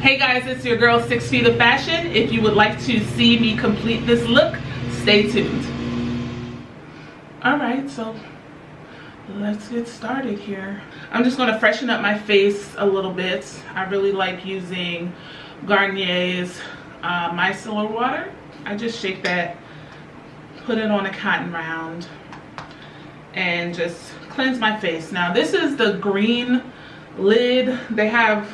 Hey guys, it's your girl 6 Feet of Fashion. If you would like to see me complete this look, stay tuned. Alright, so let's get started here. I'm just going to freshen up my face a little bit. I really like using Garnier's Micellar water. I just shake that, put it on a cotton round, and just cleanse my face. Now this is the green lid. They have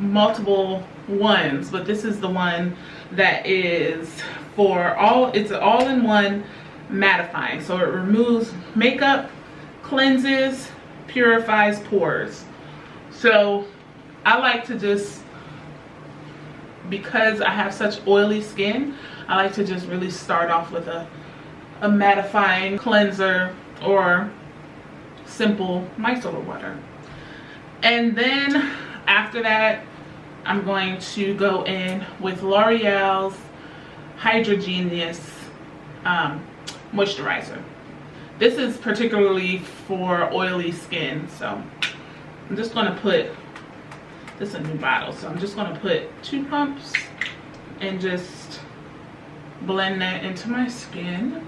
multiple ones, but this is the one that is for it's all-in-one mattifying. So it removes makeup, cleanses, purifies pores. So I like to just, because I have such oily skin, I like to just really start off with a mattifying cleanser or simple micellar water. And then after that, I'm going to go in with Loreal's Hydra moisturizer. This is particularly for oily skin, so I'm just going to put, this is a new bottle, so I'm just going to put 2 pumps and just blend that into my skin,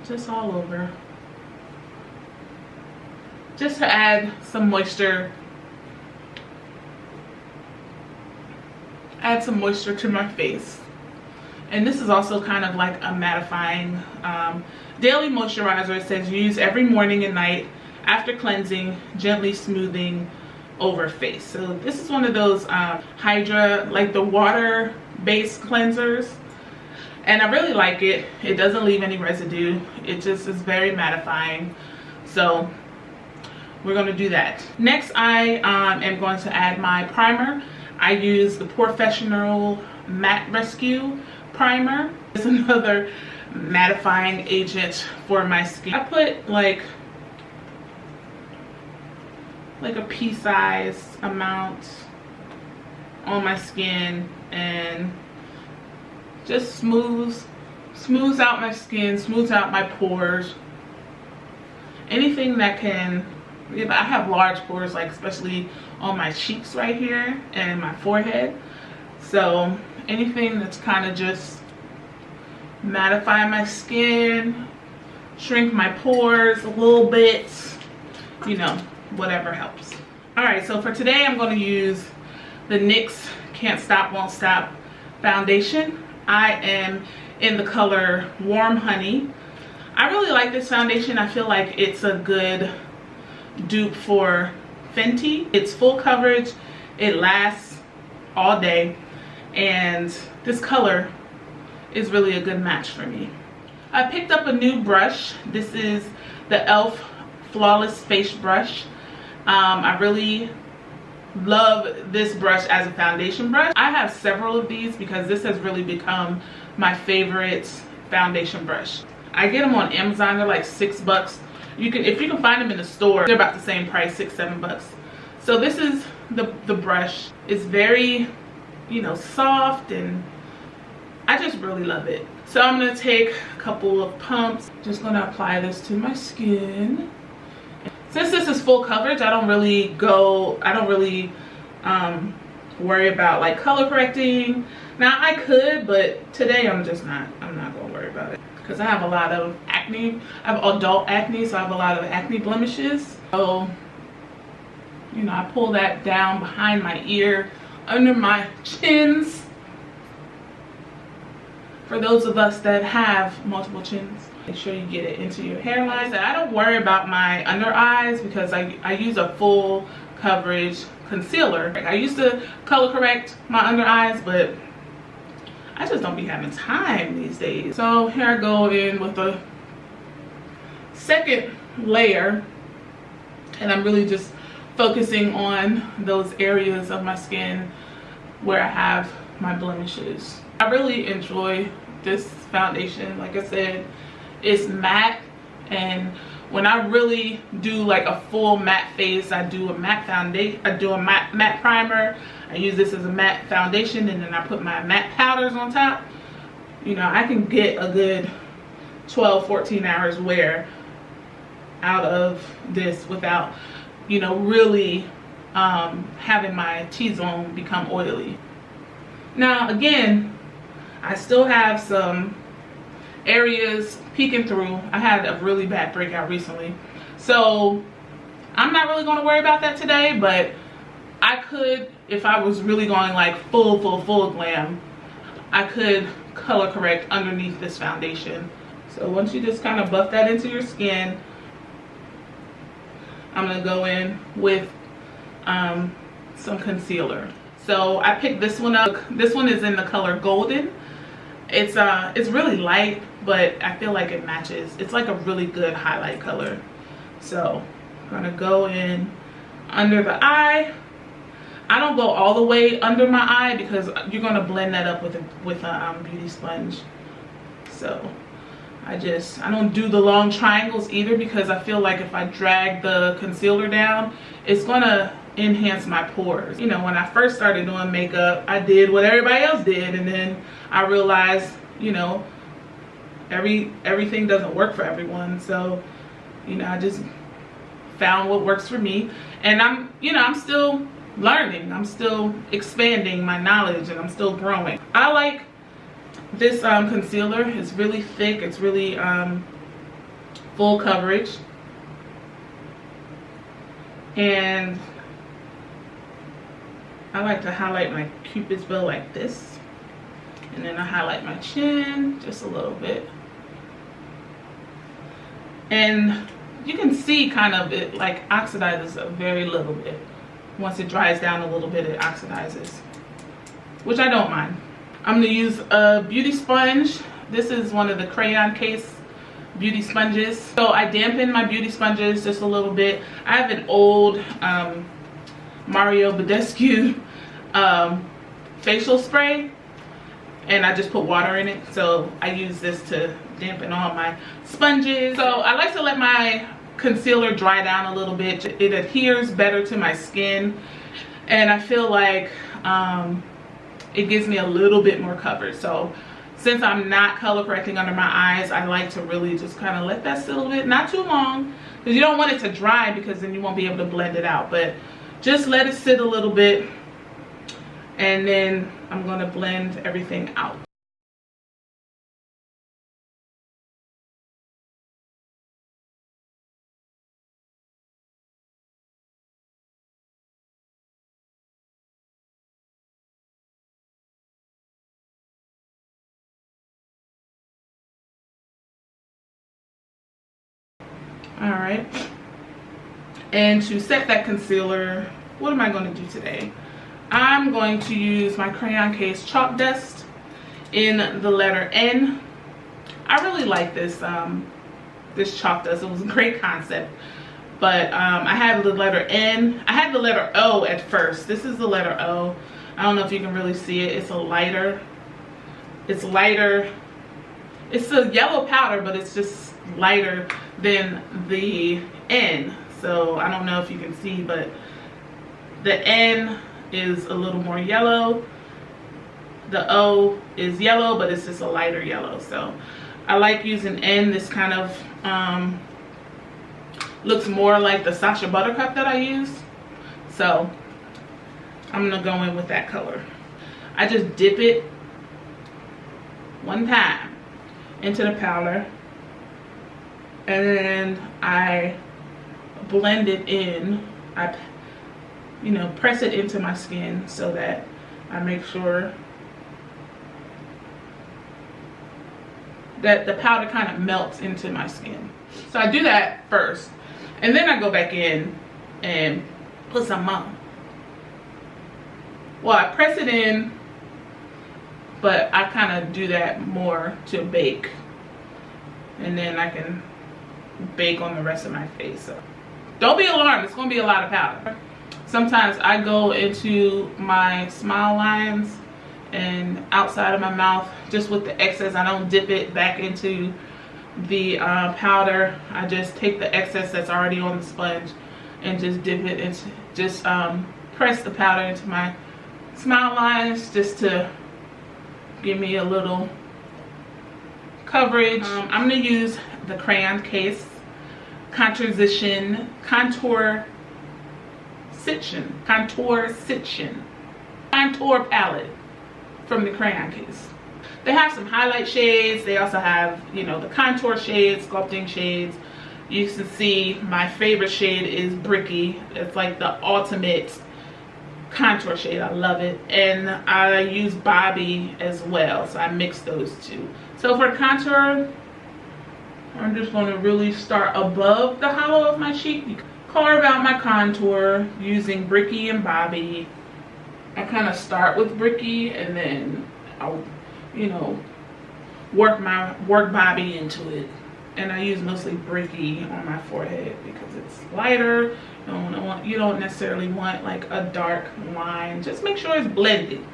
just all over, just to add some moisture. Add some moisture to my face. And this is also kind of like a mattifying daily moisturizer. It says use every morning and night after cleansing, gently smoothing over face. So this is one of those Hydra, like the water based cleansers, and I really like it. It doesn't leave any residue. It just is very mattifying. So we're going to do that. Next, I am going to add my primer. I use the PoreFessional Matte Rescue Primer. It's another mattifying agent for my skin. I put like a pea-sized amount on my skin and just smooths out my skin, smooths out my pores. Anything that can, I have large pores, like especially on my cheeks right here and my forehead. So anything that's kind of just mattify my skin, shrink my pores a little bit, you know, whatever helps. Alright, so for today I'm going to use the NYX Can't Stop Won't Stop foundation. I am in the color Warm Honey. I really like this foundation. I feel like it's a good dupe for Fenty. It's full coverage, it lasts all day, and this color is really a good match for me. I picked up a new brush. This is the e.l.f. Flawless Face Brush. I really love this brush as a foundation brush. I have several of these because this has really become my favorite foundation brush. I get them on Amazon. They're like $6. If you can find them in the store, they're about the same price, $6-7. So this is the brush. It's very, you know, soft, and I just really love it. So I'm gonna take a couple of pumps. Just gonna apply this to my skin. Since this is full coverage, I don't really worry about like color correcting. Now I could, but today I'm not gonna worry about it, because I have a lot of acne. I have adult acne, so I have a lot of acne blemishes. So, you know, I pull that down behind my ear, under my chins. For those of us that have multiple chins, make sure you get it into your hairline. I don't worry about my under eyes because I use a full coverage concealer. I used to color correct my under eyes, but I just don't be having time these days. So here I go in with the second layer, and I'm really just focusing on those areas of my skin where I have my blemishes. I really enjoy this foundation. Like I said, it's matte, and when I really do like a full matte face, I do a matte foundation, I do a matte primer, I use this as a matte foundation, and then I put my matte powders on top. You know, I can get a good 12-14 hours wear out of this without, you know, really having my T-zone become oily. Now again, I still have some areas peeking through. I had a really bad breakout recently, so I'm not really going to worry about that today, but I could, if I was really going like full glam, I could color correct underneath this foundation. So once you just kind of buff that into your skin, I'm going to go in with some concealer. So I picked this one up. This one is in the color Golden. It's really light, but I feel like it matches. It's like a really good highlight color. So I'm gonna go in under the eye. I don't go all the way under my eye because you're gonna blend that up with a beauty sponge. So I don't do the long triangles either, because I feel like if I drag the concealer down, it's gonna enhance my pores. You know, when I first started doing makeup, I did what everybody else did, and then I realized, you know, everything doesn't work for everyone. So, you know, I just found what works for me, and I'm still learning, I'm still expanding my knowledge, and I'm still growing. I like this concealer. It's really thick, it's really full coverage, and I like to highlight my Cupid's bow like this, and then I highlight my chin just a little bit, and you can see kind of it like oxidizes a very little bit. Once it dries down a little bit, it oxidizes, which I don't mind. I'm gonna use a beauty sponge. This is one of the Crayon case beauty sponges. So I dampen my beauty sponges just a little bit. I have an old Mario Badescu facial spray, and I just put water in it. So I use this to dampen all my sponges. So I like to let my concealer dry down a little bit. It adheres better to my skin, and I feel like it gives me a little bit more coverage. So since I'm not color correcting under my eyes, I like to really just kind of let that sit a little bit, not too long, because you don't want it to dry, because then you won't be able to blend it out. But just let it sit a little bit, and then I'm going to blend everything out. All right, and to set that concealer, what am I going to do today? I'm going to use my Crayon case chalk dust in the letter N. I really like this this chalk dust. It was a great concept, but I have the letter N. I had the letter O at first. This is the letter O. I don't know if you can really see it. It's lighter. It's a yellow powder, but it's just lighter than the N. So I don't know if you can see, but the N is a little more yellow. The O is yellow, but it's just a lighter yellow. So I like using N. This kind of looks more like the Sacha Buttercup that I use. So I'm gonna go in with that color. I just dip it one time into the powder, and then I blend it in. I press it into my skin so that I make sure that the powder kind of melts into my skin. So I do that first, and then I go back in and put some on. Well, I press it in, but I kind of do that more to bake, and then I can bake on the rest of my face. So don't be alarmed, it's going to be a lot of powder. Sometimes I go into my smile lines and outside of my mouth just with the excess. I don't dip it back into the powder. I just take the excess that's already on the sponge and just dip it into, just press the powder into my smile lines just to give me a little coverage. I'm going to use the Crayon case Contoursition Contoursition contour palette from the Crayon case. They have some highlight shades. They also have, you know, the contour shades, sculpting shades. You can see my favorite shade is Briki. It's like the ultimate contour shade. I love it. And I use Bobbi as well, so I mix those two. So for contour, I'm just going to really start above the hollow of my cheek. Carve out my contour using Briki and Bobbi. I kind of start with Briki and then I'll, you know, work Bobbi into it. And I use mostly Briki on my forehead because it's lighter. You don't necessarily want like a dark line. Just make sure it's blended.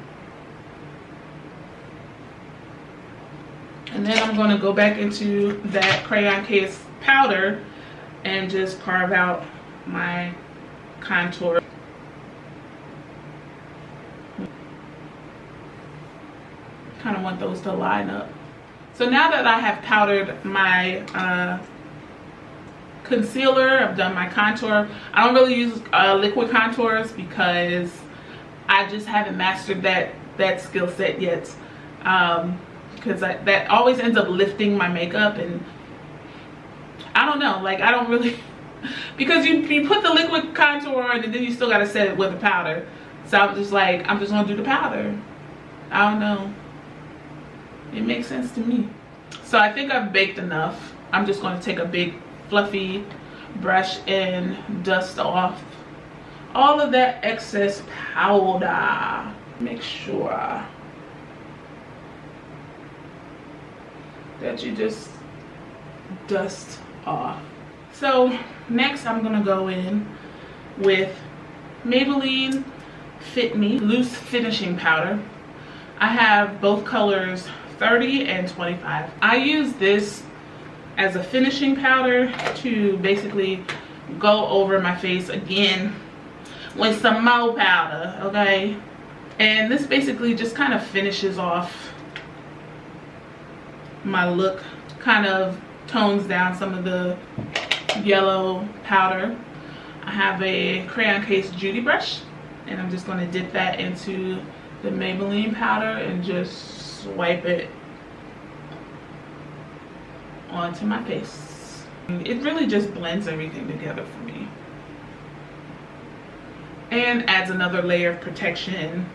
And then I'm going to go back into that Crayon case powder and just carve out my contour. Kind of want those to line up. So now that I have powdered my concealer, I've done my contour. I don't really use liquid contours because I just haven't mastered that skill set yet. Because that always ends up lifting my makeup, and I don't know, like I don't really, because you put the liquid contour on and then you still got to set it with the powder. So I'm just like, I'm just gonna do the powder. I don't know. It makes sense to me. So I think I've baked enough. I'm just going to take a big fluffy brush and dust off all of that excess powder. Make sure that you just dust off. So next I'm going to go in with Maybelline Fit Me Loose Finishing Powder. I have both colors 30 and 25. I use this as a finishing powder to basically go over my face again with some more powder, okay? And this basically just kind of finishes off my look, kind of tones down some of the yellow powder. I have a Crayon case Judy brush, and I'm just going to dip that into the Maybelline powder and just swipe it onto my face. It really just blends everything together for me and adds another layer of protection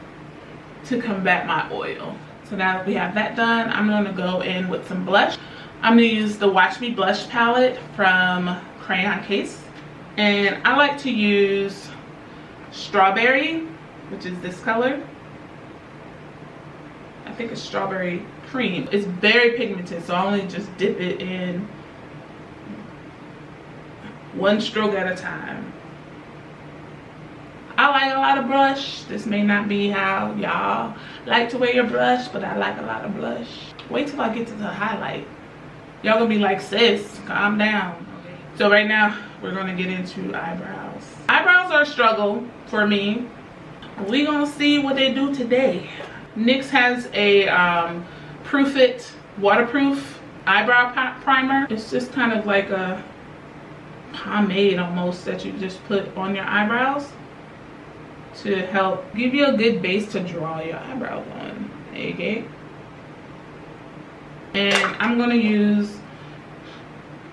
to combat my oil. So now that we have that done, I'm going to go in with some blush. I'm going to use the Watch Me Blush palette from Crayon case, and I like to use Strawberry, which is this color. I think it's Strawberry Cream. It's very pigmented, so I only just dip it in one stroke at a time. I like a lot of blush. This may not be how y'all like to wear your blush, but I like a lot of blush. Wait till I get to the highlight. Y'all gonna be like, sis, calm down. So right now we're gonna get into eyebrows. Eyebrows are a struggle for me. We gonna see what they do today. NYX has a Proofit waterproof eyebrow primer. It's just kind of like a pomade almost that you just put on your eyebrows to help give you a good base to draw your eyebrows on. Okay. And I'm gonna use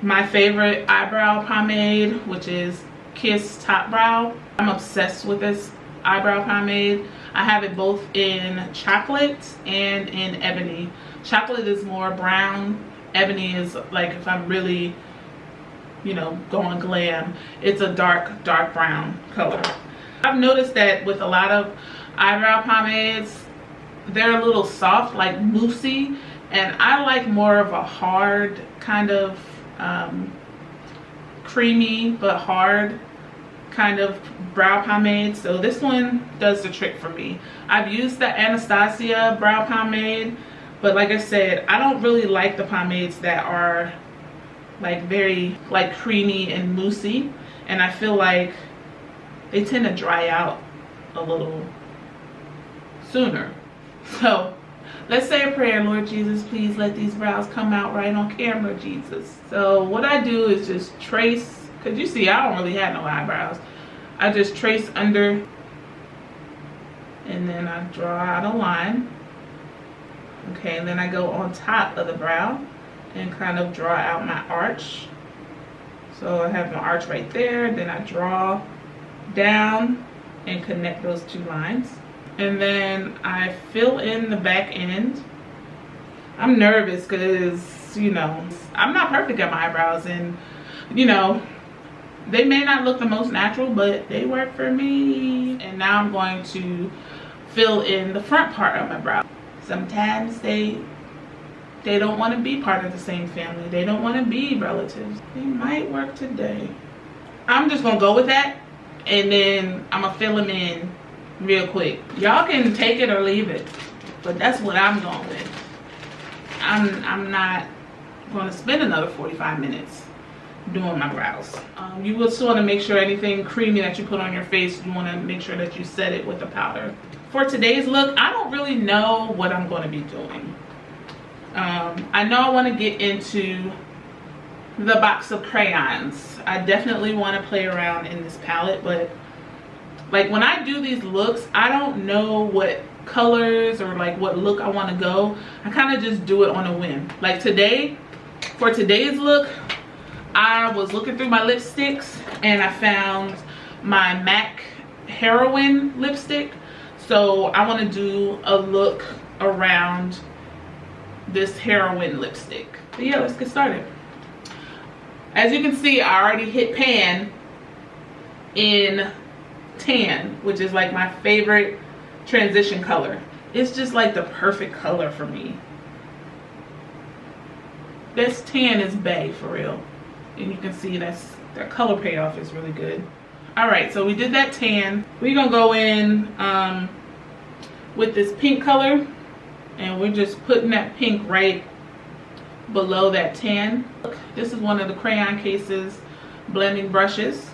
my favorite eyebrow pomade, which is Kiss Top Brow. I'm obsessed with this eyebrow pomade. I have it both in chocolate and in ebony. Chocolate is more brown. Ebony is like if I'm really, you know, going glam. It's a dark brown color. I've noticed that with a lot of eyebrow pomades, they're a little soft, like moussey, and I like more of a hard kind of creamy but hard kind of brow pomade. So this one does the trick for me. I've used the Anastasia brow pomade, but like I said, I don't really like the pomades that are like very like creamy and moussey, and I feel like they tend to dry out a little sooner. So let's say a prayer. Lord Jesus, please let these brows come out right on camera, Jesus. So what I do is just trace, because you see I don't really have no eyebrows. I just trace under and then I draw out a line. Okay, and then I go on top of the brow and kind of draw out my arch. So I have my arch right there, then I draw down and connect those two lines. And then I fill in the back end. I'm nervous because, you know, I'm not perfect at my eyebrows, and, you know, they may not look the most natural, but they work for me. And now I'm going to fill in the front part of my brow. Sometimes they don't want to be part of the same family. They don't want to be relatives. They might work today. I'm just gonna go with that, and then I'm gonna fill them in real quick. Y'all can take it or leave it, but that's what I'm going with. I'm not gonna spend another 45 minutes doing my brows. You just want to make sure anything creamy that you put on your face, you want to make sure that you set it with the powder. For today's look, I don't really know what I'm going to be doing. I know I want to get into the box of crayons. I definitely want to play around in this palette, but like when I do these looks, I don't know what colors or like what look I want to go. I kind of just do it on a whim. Like today, for today's look, I was looking through my lipsticks and I found my MAC Heroine Lipstick. So I want to do a look around this Heroine lipstick. But yeah, let's get started. As you can see, I already hit pan in tan, which is like my favorite transition color. It's just like the perfect color for me. This tan is bae for real. And you can see that color payoff is really good. All right, so we did that tan. We're gonna go in with this pink color, and we're just putting that pink right below that tan. This is one of the Crayon Cases blending brushes.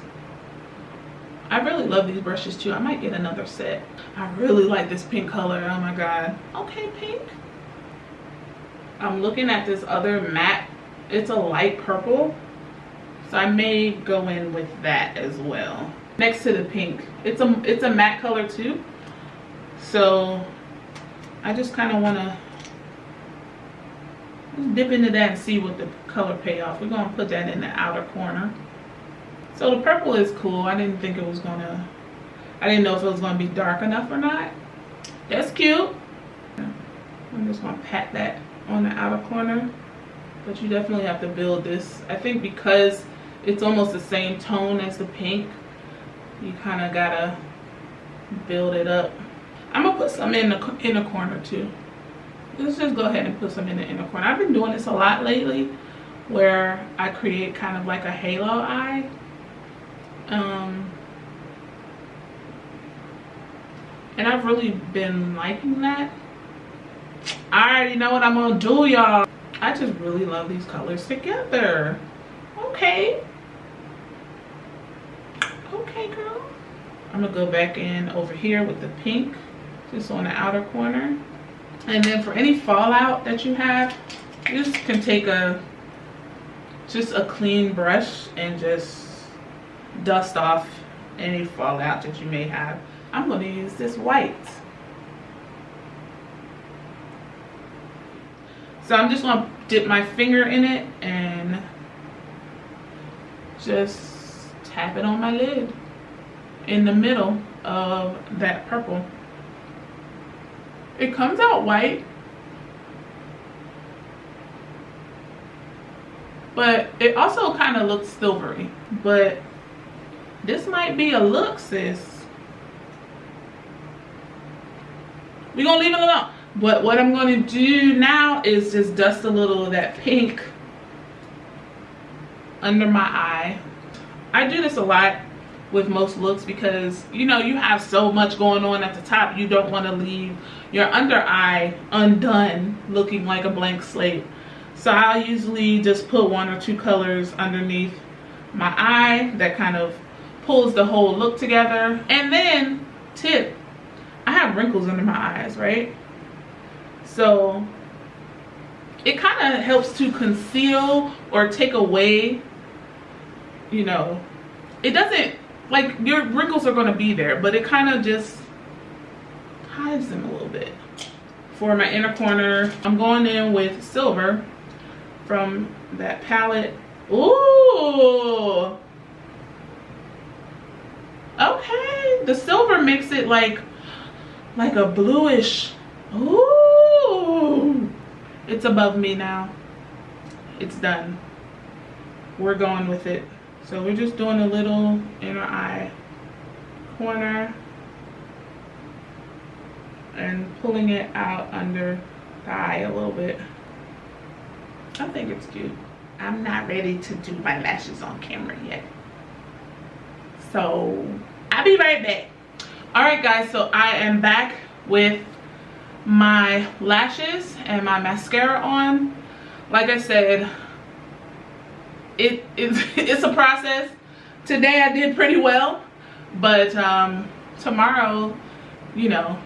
I really love these brushes too. I might get another set. I really like this pink color. Oh my god. Okay, pink. I'm looking at this other matte. It's a light purple, so I may go in with that as well. Next to the pink, it's a matte color too. So I just kind of want to dip into that and see what the color payoff. We're going to put that in the outer corner. So the purple is cool. I didn't know if it was going to be dark enough or not. That's cute. I'm just going to pat that on the outer corner. But you definitely have to build this. I think because it's almost the same tone as the pink, you kind of gotta build it up. I'm gonna put some in the inner corner too. Let's just go ahead and put some in the inner corner. I've been doing this a lot lately, where I create kind of like a halo eye. And I've really been liking that. I already know what I'm gonna do, y'all. I just really love these colors together. Okay. Okay, girl. I'm gonna go back in over here with the pink, just on the outer corner. And then for any fallout that you have, you just can take just a clean brush and just dust off any fallout that you may have. I'm gonna use this white. So I'm just gonna dip my finger in it and just tap it on my lid in the middle of that purple. It comes out white, but it also kind of looks silvery. But this might be a look, sis. We're gonna leave it alone. But what I'm going to do now is just dust a little of that pink under my eye. I do this a lot with most looks because, you know, you have so much going on at the top. You don't want to leave your under eye undone, looking like a blank slate. So I'll usually just put one or two colors underneath my eye that kind of pulls the whole look together. And then, tip, I have wrinkles under my eyes, right? So it kind of helps to conceal or take away, you know, it doesn't like your wrinkles are gonna be there, but it kind of just hides them a little bit. For my inner corner, I'm going in with silver from that palette. Ooh. Okay, the silver makes it like a bluish. Ooh. It's above me now. It's done. We're going with it. So we're just doing a little inner eye corner and pulling it out under the eye a little bit. I think it's cute. I'm not ready to do my lashes on camera yet, so I'll be right back. All right guys, so I am back with my lashes and my mascara on. Like I said, it's a process. Today I did pretty well, but tomorrow, you know,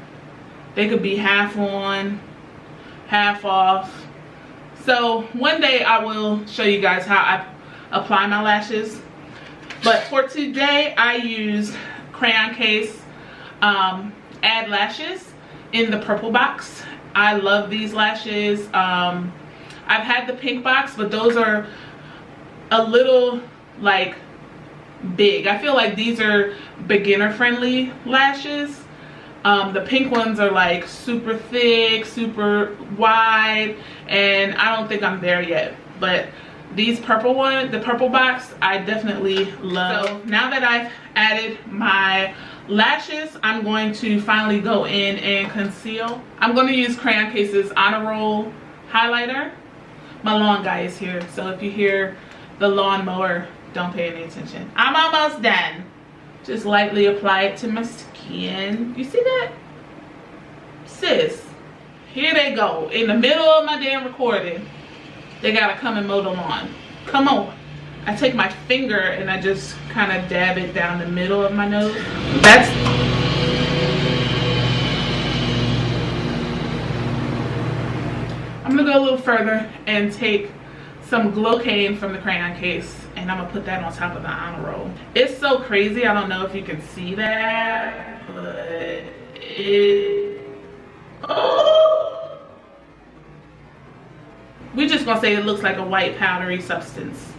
they could be half on, half off. So one day I will show you guys how I apply my lashes. But for today I used Crayon Case Add Lashes in the purple box. I love these lashes. I've had the pink box, but those are a little like big. I feel like these are beginner friendly lashes. The pink ones are like super thick, super wide, and I don't think I'm there yet. But these purple ones, the purple box, I definitely love. So now that I've added my lashes, I'm going to finally go in and conceal. I'm going to use Crayon Case's Honor Roll highlighter. My lawn guy is here, so if you hear the lawnmower, don't pay any attention. I'm almost done. Just lightly apply it to my skin. You see that? Sis, here they go. In the middle of my damn recording, they gotta come and mow the lawn. Come on. I take my finger and I just kind of dab it down the middle of my nose. That's... I'm gonna go a little further and take some Glowcaine from the Crayon Case, and I'm gonna put that on top of the Honor Roll. It's so crazy. I don't know if you can see that, but oh, we're just gonna say it looks like a white powdery substance.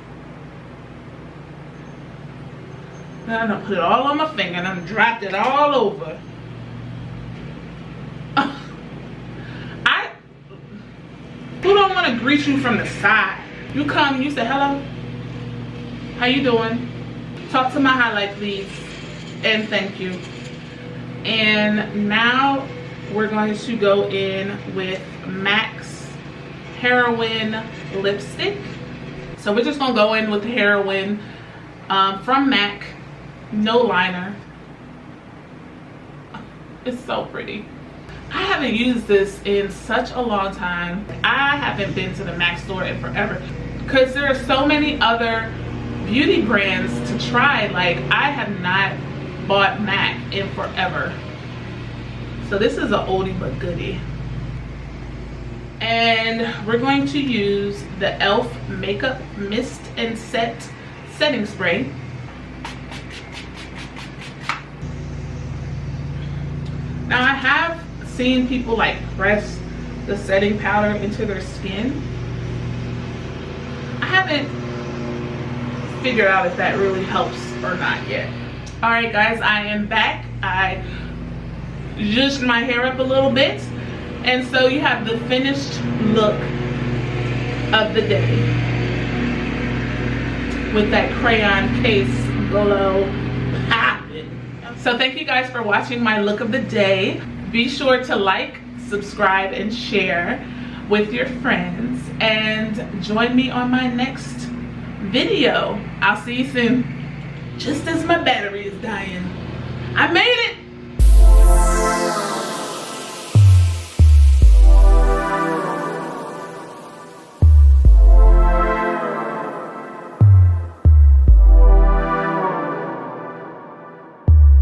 Then I'm gonna put it all on my finger and I'm dropped it all over. Who don't want to greet you from the side? You come, you say hello, how you doing? Talk to my highlight please, and thank you. And now we're going to go in with MAC's Heroine Lipstick. So we're just gonna go in with the Heroine from MAC, no liner. It's so pretty. I haven't used this in such a long time. I haven't been to the MAC store in forever because there are so many other beauty brands to try. Like, I have not bought MAC in forever. So this is an oldie but goodie. And we're going to use the e.l.f. Makeup Mist and Set Setting Spray. Now I have seen people like press the setting powder into their skin. I haven't figured out if that really helps or not yet. All right guys, I am back. I zhuzhed my hair up a little bit, and so you have the finished look of the day with that Crayon Case glow popping. So thank you guys for watching my look of the day. Be sure to like, subscribe, and share with your friends, and join me on my next video. I'll see you soon. Just as my battery is dying. I made it.